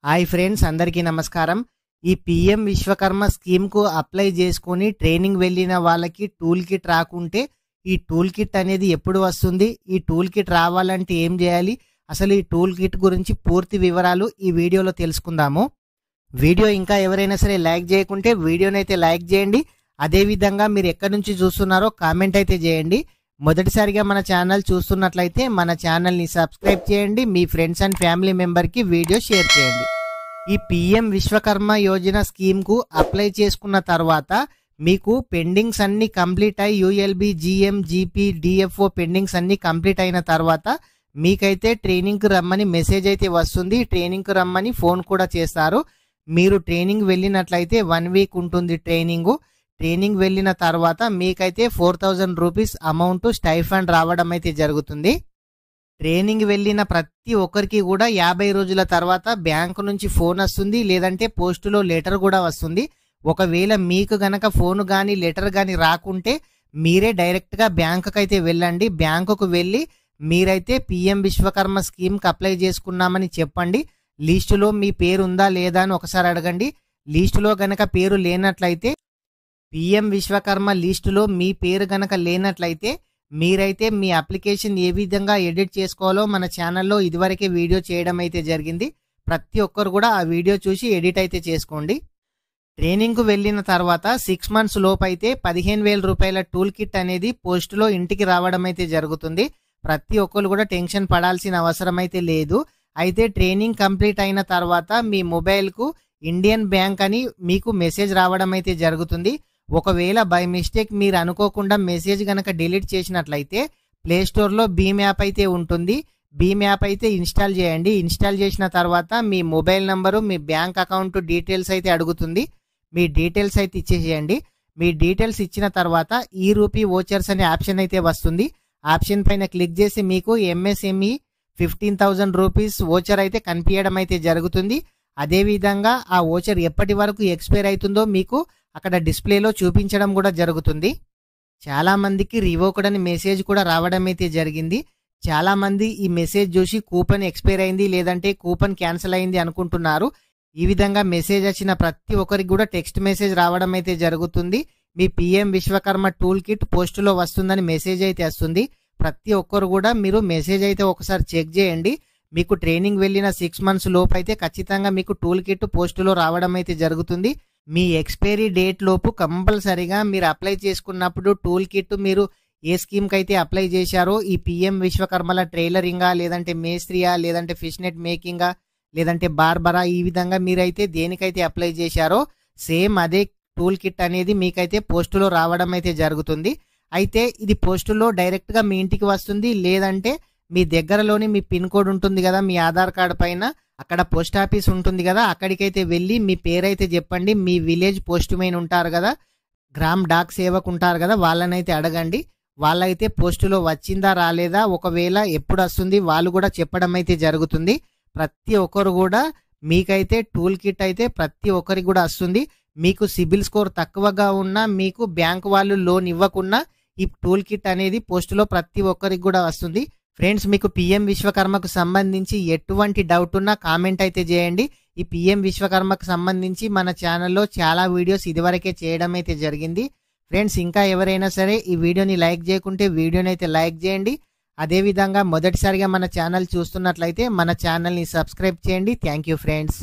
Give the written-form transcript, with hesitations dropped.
Hi friends, అందరికీ నమస్కారం. ఈ పీఎం విశ్వకర్మ స్కీమ్కు అప్లై చేసుకుని ట్రైనింగ్ వెళ్ళిన వాళ్ళకి టూల్ కిట్ రాకుంటే ఈ టూల్ కిట్ అనేది ఎప్పుడు వస్తుంది, ఈ టూల్ కిట్ రావాలంటే ఏం చేయాలి, అసలు ఈ టూల్ కిట్ గురించి పూర్తి వివరాలు ఈ వీడియోలో తెలుసుకుందాము. వీడియో ఇంకా ఎవరైనా సరే లైక్ చేయకుంటే వీడియోని అయితే లైక్ చేయండి. అదేవిధంగా మీరు ఎక్కడి నుంచి చూస్తున్నారో కామెంట్ అయితే చేయండి. మొదటిసారిగా మన ఛానల్ చూస్తున్నట్లయితే మన ఛానల్ని సబ్స్క్రైబ్ చేయండి. మీ ఫ్రెండ్స్ అండ్ ఫ్యామిలీ మెంబర్కి వీడియో షేర్ చేయండి. ఈ పీఎం విశ్వకర్మ యోజన స్కీమ్కు అప్లై చేసుకున్న తర్వాత మీకు పెండింగ్స్ అన్ని కంప్లీట్ అయ్యి ULB, GM, GP, DFO pendings అన్ని కంప్లీట్ అయిన తర్వాత మీకైతే ట్రైనింగ్కి రమ్మని మెసేజ్ అయితే వస్తుంది. ట్రైనింగ్కి రమ్మని ఫోన్ కూడా చేస్తారు. మీరు ట్రైనింగ్ వెళ్ళినట్లయితే 1 వీక్ ఉంటుంది ట్రైనింగ్ వెళ్ళిన తర్వాత మీకైతే 4000 రూపీస్ అమౌంట్ స్టైఫండ్ రావడం అయితే జరుగుతుంది. ట్రైనింగ్ వెళ్ళిన ప్రతి ఒక్కరికి కూడా 50 రోజుల తర్వాత బ్యాంకు నుంచి ఫోన్ వస్తుంది, లేదంటే పోస్టులో లెటర్ కూడా వస్తుంది. ఒకవేళ మీకు గనక ఫోన్ కానీ లెటర్ కానీ రాకుంటే మీరే డైరెక్ట్గా బ్యాంకుకి అయితే వెళ్ళండి. బ్యాంకుకు వెళ్ళి మీరైతే పీఎం విశ్వకర్మ స్కీమ్కి అప్లై చేసుకున్నామని చెప్పండి. లిస్టులో మీ పేరు ఉందా లేదా అని ఒకసారి అడగండి. లిస్టులో గనక పేరు లేనట్లయితే పీఎం విశ్వకర్మ లిస్టులో మీ పేరు గనక లేనట్లయితే మీరైతే మీ అప్లికేషన్ ఏ విధంగా ఎడిట్ చేసుకోవాలో మన ఛానల్లో ఇదివరకే వీడియో చేయడం అయితే జరిగింది. ప్రతి ఒక్కరు కూడా ఆ వీడియో చూసి ఎడిట్ అయితే చేసుకోండి. ట్రైనింగ్కు వెళ్ళిన తర్వాత 6 మంత్స్ లోపు అయితే 15,000 రూపాయల టూల్ కిట్ అనేది పోస్టులో ఇంటికి రావడం అయితే జరుగుతుంది. ప్రతి ఒక్కరు కూడా టెన్షన్ పడాల్సిన అవసరం అయితే లేదు. అయితే ట్రైనింగ్ కంప్లీట్ అయిన తర్వాత మీ మొబైల్కు ఇండియన్ బ్యాంక్ అని మీకు మెసేజ్ రావడం అయితే జరుగుతుంది. ఒకవేళ బై మిస్టేక్ మీరు అనుకోకుండా మెసేజ్ గనక డిలీట్ చేసినట్లయితే ప్లే స్టోర్లో భీమ్ యాప్ అయితే ఉంటుంది. భీమ్ యాప్ అయితే ఇన్స్టాల్ చేయండి. ఇన్స్టాల్ చేసిన తర్వాత మీ మొబైల్ నంబరు, మీ బ్యాంక్ అకౌంట్ డీటెయిల్స్ అయితే అడుగుతుంది. మీ డీటెయిల్స్ అయితే ఇచ్చేసేయండి. మీ డీటెయిల్స్ ఇచ్చిన తర్వాత ఈ రూపీ వోచర్స్ అనే ఆప్షన్ అయితే వస్తుంది. ఆప్షన్ పైన క్లిక్ చేసి మీకు ఎంఎస్ఎంఈ 15,000 రూపీస్ వోచర్ అయితే కనిపించడం అయితే జరుగుతుంది. అదేవిధంగా ఆ వోచర్ ఎప్పటి వరకు ఎక్స్పైర్ అవుతుందో మీకు అక్కడ డిస్ప్లేలో చూపించడం కూడా జరుగుతుంది. చాలా మందికి రివోక్డ్ అని మెసేజ్ కూడా రావడం అయితే జరిగింది. చాలా మంది ఈ మెసేజ్ చూసి కూపన్ ఎక్స్పైర్ అయింది, లేదంటే కూపన్ క్యాన్సిల్ అయింది అనుకుంటున్నారు. ఈ విధంగా మెసేజ్ వచ్చిన ప్రతి ఒక్కరికి కూడా టెక్స్ట్ మెసేజ్ రావడం అయితే జరుగుతుంది. మీ పీఎం విశ్వకర్మ టూల్ కిట్ పోస్టులో వస్తుందని మెసేజ్ అయితే వస్తుంది. ప్రతి ఒక్కరు కూడా మీరు మెసేజ్ అయితే ఒకసారి చెక్ చేయండి. మీకు ట్రైనింగ్ వెళ్ళిన 6 మంత్స్ లోపు అయితే ఖచ్చితంగా మీకు టూల్ కిట్ పోస్టులో రావడం అయితే జరుగుతుంది. మీ ఎక్స్పైరీ డేట్ లోపు కంపల్సరీగా మీరు అప్లై చేసుకున్నప్పుడు టూల్ కిట్ మీరు ఏ స్కీమ్కి అయితే అప్లై చేశారో, ఈ పీఎం విశ్వకర్మల ట్రైలరింగా, లేదంటే మేస్త్రియా, లేదంటే ఫిష్ నెట్ మేకింగా, లేదంటే బార్బరా, ఈ విధంగా మీరైతే దేనికైతే అప్లై చేశారో సేమ్ అదే టూల్ కిట్ అనేది మీకైతే పోస్టులో రావడం అయితే జరుగుతుంది. అయితే ఇది పోస్టులో డైరెక్ట్గా మీ ఇంటికి వస్తుంది, లేదంటే మీ దగ్గరలోని మీ పిన్ కోడ్ ఉంటుంది కదా మీ ఆధార్ కార్డు పైన, అక్కడ పోస్ట్ ఆఫీస్ ఉంటుంది కదా, అక్కడికైతే వెళ్ళి మీ పేరైతే చెప్పండి. మీ విలేజ్ పోస్ట్ మెయిన్ ఉంటారు కదా, గ్రామ్ డాక్ సేవకు ఉంటారు కదా, వాళ్ళనైతే అడగండి. వాళ్ళైతే పోస్టులో వచ్చిందా రాలేదా, ఒకవేళ ఎప్పుడు వస్తుంది వాళ్ళు కూడా చెప్పడం అయితే జరుగుతుంది. ప్రతి ఒక్కరు కూడా మీకైతే టూల్ కిట్ అయితే ప్రతి ఒక్కరికి కూడా వస్తుంది. మీకు సిబిల్ స్కోర్ తక్కువగా ఉన్నా, మీకు బ్యాంక్ వాళ్ళు లోన్ ఇవ్వకున్నా ఈ టూల్ కిట్ అనేది పోస్టులో ప్రతి ఒక్కరికి కూడా వస్తుంది. ఫ్రెండ్స్, మీకు పీఎం విశ్వకర్మకు సంబంధించి ఎటువంటి డౌట్ ఉన్నా కామెంట్ అయితే చేయండి. ఈ పీఎం విశ్వకర్మకు సంబంధించి మన ఛానల్లో చాలా వీడియోస్ ఇదివరకే చేయడం అయితే జరిగింది. ఫ్రెండ్స్, ఇంకా ఎవరైనా సరే ఈ వీడియోని లైక్ చేయకుంటే వీడియోని అయితే లైక్ చేయండి. అదేవిధంగా మొదటిసారిగా మన ఛానల్ చూస్తున్నట్లయితే మన ఛానల్ని సబ్స్క్రైబ్ చేయండి. Thank you friends.